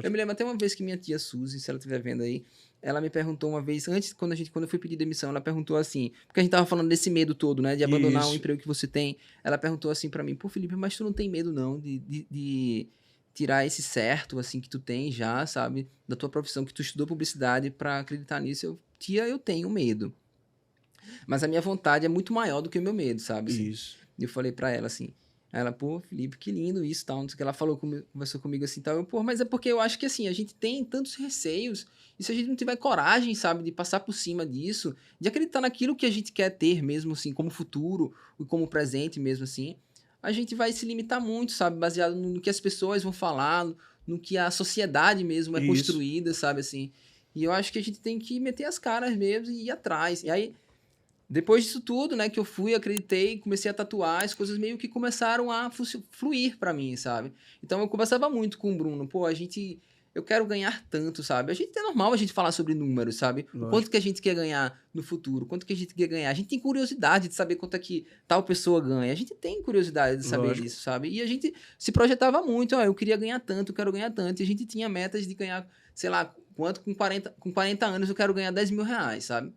Eu me lembro até uma vez que minha tia Suzy, se ela estiver vendo aí, ela me perguntou uma vez, antes, quando eu fui pedir demissão, ela perguntou assim, porque a gente tava falando desse medo todo, né, de abandonar o Isso. emprego que você tem. Ela perguntou assim pra mim, pô, Felipe, mas tu não tem medo não de tirar esse certo, assim, que tu tem já, sabe, da tua profissão, que tu estudou publicidade pra acreditar nisso? Tia, eu tenho medo. Mas a minha vontade é muito maior do que o meu medo, sabe, assim. Isso. E eu falei pra ela assim, aí ela, pô, Felipe, que lindo isso, tal, não sei o que, ela falou, conversou comigo assim, tal, eu, pô, mas é porque eu acho que assim, a gente tem tantos receios, e se a gente não tiver coragem, sabe, de passar por cima disso, de acreditar naquilo que a gente quer ter mesmo, assim, como futuro, e como presente mesmo, assim, a gente vai se limitar muito, sabe, baseado no que as pessoas vão falar, no que a sociedade mesmo é Isso. construída, sabe, assim, e eu acho que a gente tem que meter as caras mesmo e ir atrás, e aí depois disso tudo, né, que eu fui, acreditei, comecei a tatuar, as coisas meio que começaram a fluir pra mim, sabe? Então eu conversava muito com o Bruno, pô, eu quero ganhar tanto, sabe? É normal a gente falar sobre números, sabe? O quanto Lógico. que a gente quer ganhar no futuro, quanto que a gente quer ganhar. A gente tem curiosidade de saber quanto é que tal pessoa ganha. A gente tem curiosidade de saber Lógico. disso, sabe? E a gente se projetava muito, ó, eu queria ganhar tanto, eu quero ganhar tanto. E a gente tinha metas de ganhar, sei lá, quanto com 40 anos eu quero ganhar 10 mil reais, sabe?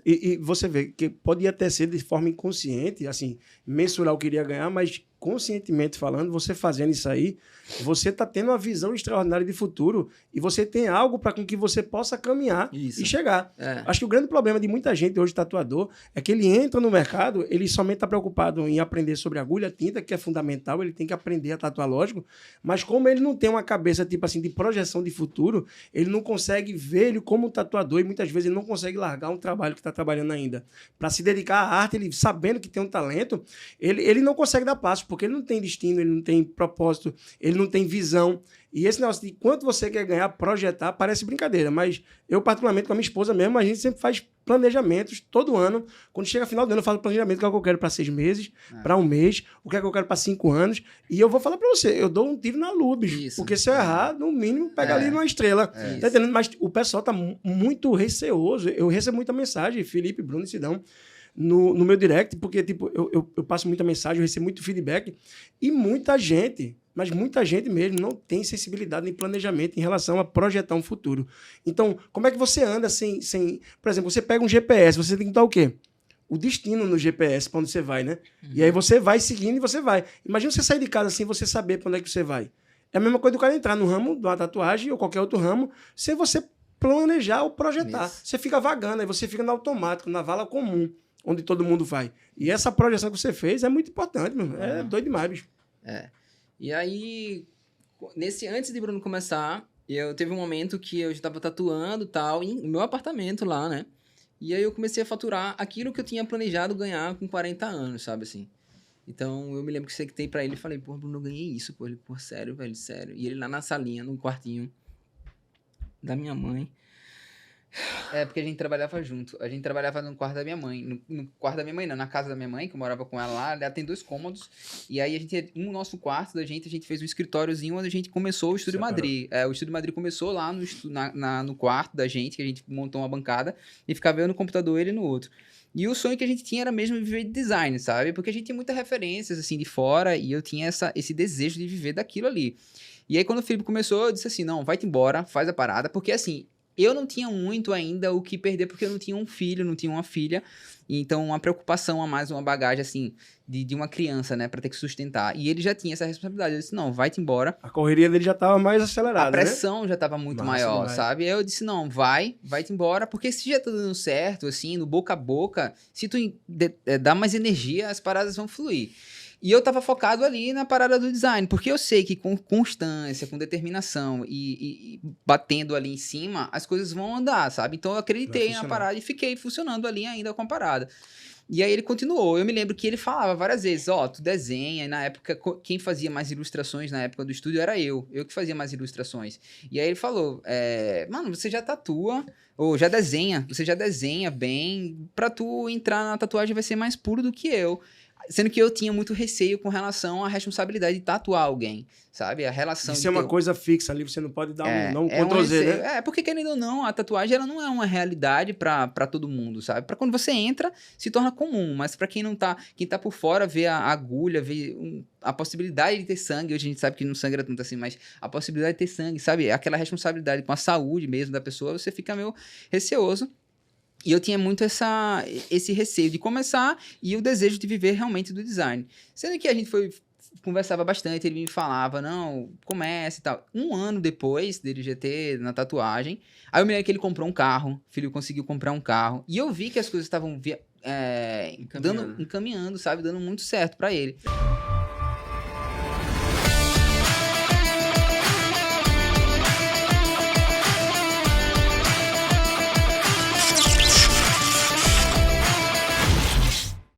E você vê que pode até ser de forma inconsciente, assim, mensurar o que iria ganhar, mas conscientemente falando, você fazendo isso aí, você está tendo uma visão extraordinária de futuro e você tem algo para com que você possa caminhar Isso. e chegar. É. Acho que o grande problema de muita gente hoje, tatuador, é que ele entra no mercado, ele somente está preocupado em aprender sobre agulha, tinta, que é fundamental, ele tem que aprender a tatuar, lógico, mas como ele não tem uma cabeça, tipo assim, de projeção de futuro, ele não consegue ver ele como tatuador e muitas vezes ele não consegue largar um trabalho que está trabalhando ainda. Para se dedicar à arte, ele sabendo que tem um talento, ele não consegue dar passo, porque ele não tem destino, ele não tem propósito, ele não tem visão. E esse negócio de quanto você quer ganhar, projetar, parece brincadeira, mas eu, particularmente, com a minha esposa mesmo, a gente sempre faz planejamentos todo ano. Quando chega final do ano, eu falo planejamento, o que é que eu quero para 6 meses, para um mês, o que é que eu quero para 5 anos. E eu vou falar para você, eu dou um tiro na lua, bicho. Isso. Porque se eu errar, no mínimo, pega ali numa estrela. Tá entendendo? Mas o pessoal tá muito receoso. Eu recebo muita mensagem, Felipe, Bruno e Sidão, no meu direct, porque tipo, eu passo muita mensagem, eu recebo muito feedback, e muita gente, mas muita gente mesmo, não tem sensibilidade nem planejamento em relação a projetar um futuro. Então, como é que você anda sem... Por exemplo, você pega um GPS, você tem que dar o quê? O destino no GPS, para onde você vai, né? E aí você vai seguindo e você vai. Imagina você sair de casa sem você saber para onde é que você vai. É a mesma coisa do cara entrar no ramo de uma tatuagem ou qualquer outro ramo, sem você planejar ou projetar. Isso. Você fica vagando, aí você fica no automático, na vala comum, onde todo mundo vai. E essa projeção que você fez é muito importante, meu. É doido demais, bicho. É. E aí, antes de Bruno começar, eu teve um momento que eu já tava tatuando e tal, no meu apartamento lá, né? E aí eu comecei a faturar aquilo que eu tinha planejado ganhar com 40 anos, sabe assim? Então eu me lembro que sentei pra ele e falei, pô, Bruno, eu ganhei isso, pô. Ele, pô, sério, velho, sério. E ele lá na salinha, no quartinho da minha mãe. É, porque a gente trabalhava junto. A gente trabalhava no quarto da minha mãe. No quarto da minha mãe, não, na casa da minha mãe, que eu morava com ela lá. Ela tem 2 cômodos. E aí, no nosso quarto da gente, a gente fez um escritóriozinho onde a gente começou o Estúdio Madrid. O Estúdio Madrid começou lá no quarto da gente, que a gente montou uma bancada e ficava eu no computador, ele no outro. E o sonho que a gente tinha era mesmo viver de design, sabe? Porque a gente tinha muitas referências, assim, de fora e eu tinha esse desejo de viver daquilo ali. E aí, quando o Felipe começou, eu disse assim, não, vai-te embora, faz a parada, porque assim... Eu não tinha muito ainda o que perder, porque eu não tinha um filho, não tinha uma filha. Então, uma preocupação a mais, uma bagagem, assim, de uma criança, né? Pra ter que sustentar. E ele já tinha essa responsabilidade. Eu disse, não, vai-te embora. A correria dele já estava mais acelerada, A pressão, né, já estava muito Massa maior, demais. sabe? Aí eu disse, não, vai-te embora. Porque se já tá dando certo, assim, no boca a boca, se tu dá mais energia, as paradas vão fluir. E eu tava focado ali na parada do design, porque eu sei que com constância, com determinação e batendo ali em cima, as coisas vão andar, sabe? Então eu acreditei na parada e fiquei funcionando ali ainda com a parada. E aí ele continuou. Eu me lembro que ele falava várias vezes, ó, tu desenha, e na época, quem fazia mais ilustrações na época do estúdio era eu que fazia mais ilustrações. E aí ele falou, mano, você já tatua, ou já desenha, você já desenha bem, pra tu entrar na tatuagem vai ser mais puro do que eu. Sendo que eu tinha muito receio com relação à responsabilidade de tatuar alguém, sabe? A relação Isso de é uma ter- coisa fixa ali, você não pode dar um é um Ctrl Z, receio. né? Porque querendo ou não, a tatuagem ela não é uma realidade pra todo mundo, sabe? Pra quando você entra, se torna comum, mas pra quem não tá, quem tá por fora, vê a agulha, vê a possibilidade de ter sangue, hoje a gente sabe que não sangra tanto assim, mas a possibilidade de ter sangue, sabe? Aquela responsabilidade com a saúde mesmo da pessoa, você fica meio receoso. E eu tinha muito esse receio de começar e o desejo de viver realmente do design. Sendo que a gente conversava bastante, ele me falava, não, comece e tal. Um ano depois dele já ter na tatuagem, aí eu me lembro que ele comprou um carro, o filho conseguiu comprar um carro, e eu vi que as coisas estavam Encaminhando. encaminhando, sabe? Dando muito certo pra ele.